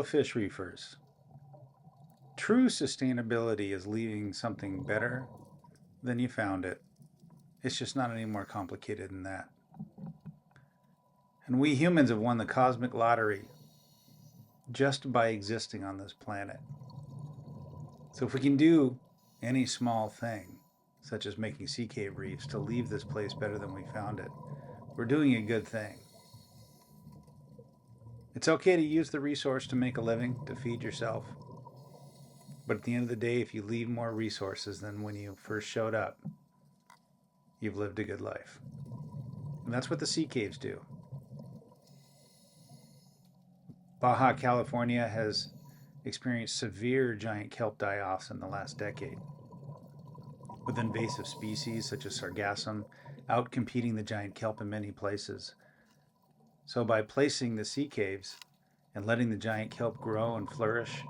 Fellow fish reefers, true sustainability is leaving something better than you found it. It's just not any more complicated than that. And we humans have won the cosmic lottery just by existing on this planet. So if we can do any small thing, such as making sea cave reefs, to leave this place better than we found it, we're doing a good thing. It's okay to use the resource to make a living, to feed yourself. But at the end of the day, if you leave more resources than when you first showed up, you've lived a good life. And that's what the sea caves do. Baja, California has experienced severe giant kelp die-offs in the last decade, with invasive species such as sargassum outcompeting the giant kelp in many places. So by placing the sea caves and letting the giant kelp grow and flourish,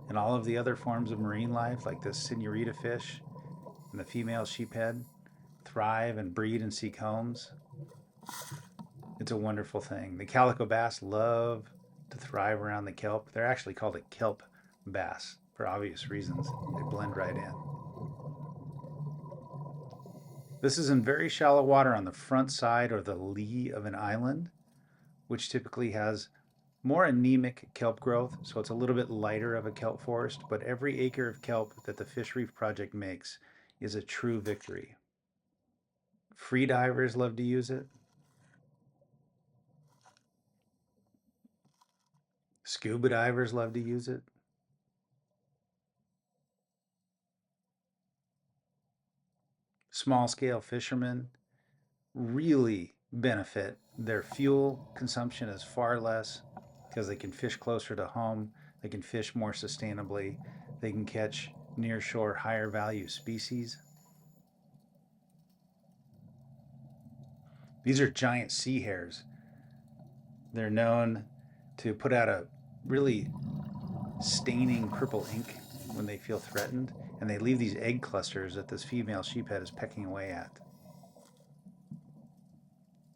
and all of the other forms of marine life like the senorita fish and the female sheephead thrive and breed and seek homes, it's a wonderful thing. The calico bass love to thrive around the kelp. They're actually called a kelp bass for obvious reasons. They blend right in. This is in very shallow water on the front side or the lee of an island, which typically has more anemic kelp growth, so it's a little bit lighter of a kelp forest, but every acre of kelp that the Fish Reef Project makes is a true victory. Free divers love to use it. Scuba divers love to use it. Small-scale fishermen really benefit. Their fuel consumption is far less because they can fish closer to home, they can fish more sustainably, they can catch near-shore higher value species. These are giant sea hares. They're known to put out a really staining purple ink when they feel threatened, and they leave these egg clusters that this female sheephead is pecking away at.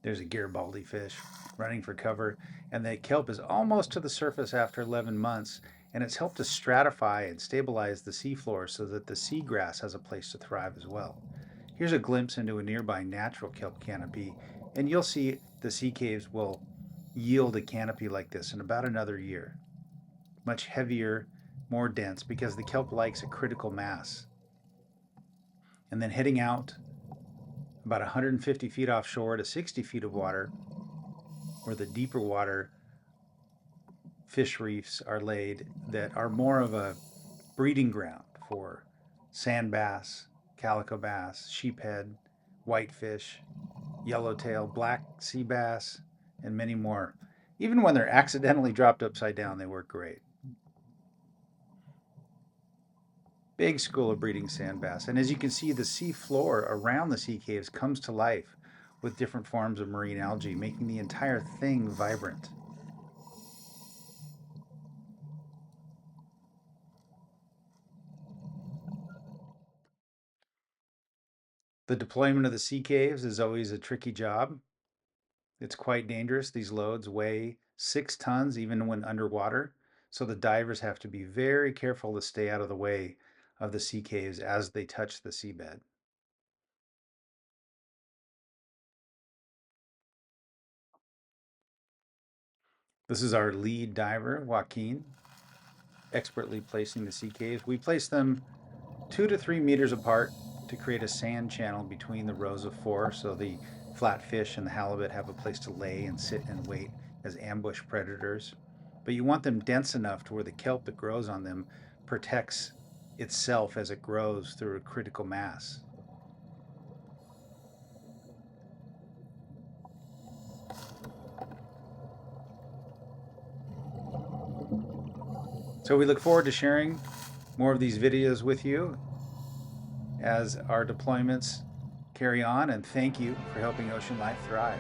There's a Garibaldi fish running for cover, and the kelp is almost to the surface after 11 months, and it's helped to stratify and stabilize the seafloor so that the seagrass has a place to thrive as well. Here's a glimpse into a nearby natural kelp canopy, and you'll see the sea caves will yield a canopy like this in about another year. Much heavier, more dense, because the kelp likes a critical mass. And then heading out about 150 feet offshore to 60 feet of water, where the deeper water fish reefs are laid that are more of a breeding ground for sand bass, calico bass, sheephead, whitefish, yellowtail, black sea bass, and many more. Even when they're accidentally dropped upside down, they work great. Big school of breeding sand bass. And as you can see, the sea floor around the sea caves comes to life with different forms of marine algae, making the entire thing vibrant. The deployment of the sea caves is always a tricky job. It's quite dangerous. These loads weigh 6 tons even when underwater, so the divers have to be very careful to stay out of the way of the sea caves as they touch the seabed. This is our lead diver, Joaquin, expertly placing the sea caves. We place them 2 to 3 meters apart to create a sand channel between the rows of 4, so the flatfish and the halibut have a place to lay and sit and wait as ambush predators. But you want them dense enough to where the kelp that grows on them protects itself as it grows through a critical mass. So we look forward to sharing more of these videos with you as our deployments carry on, and thank you for helping ocean life thrive.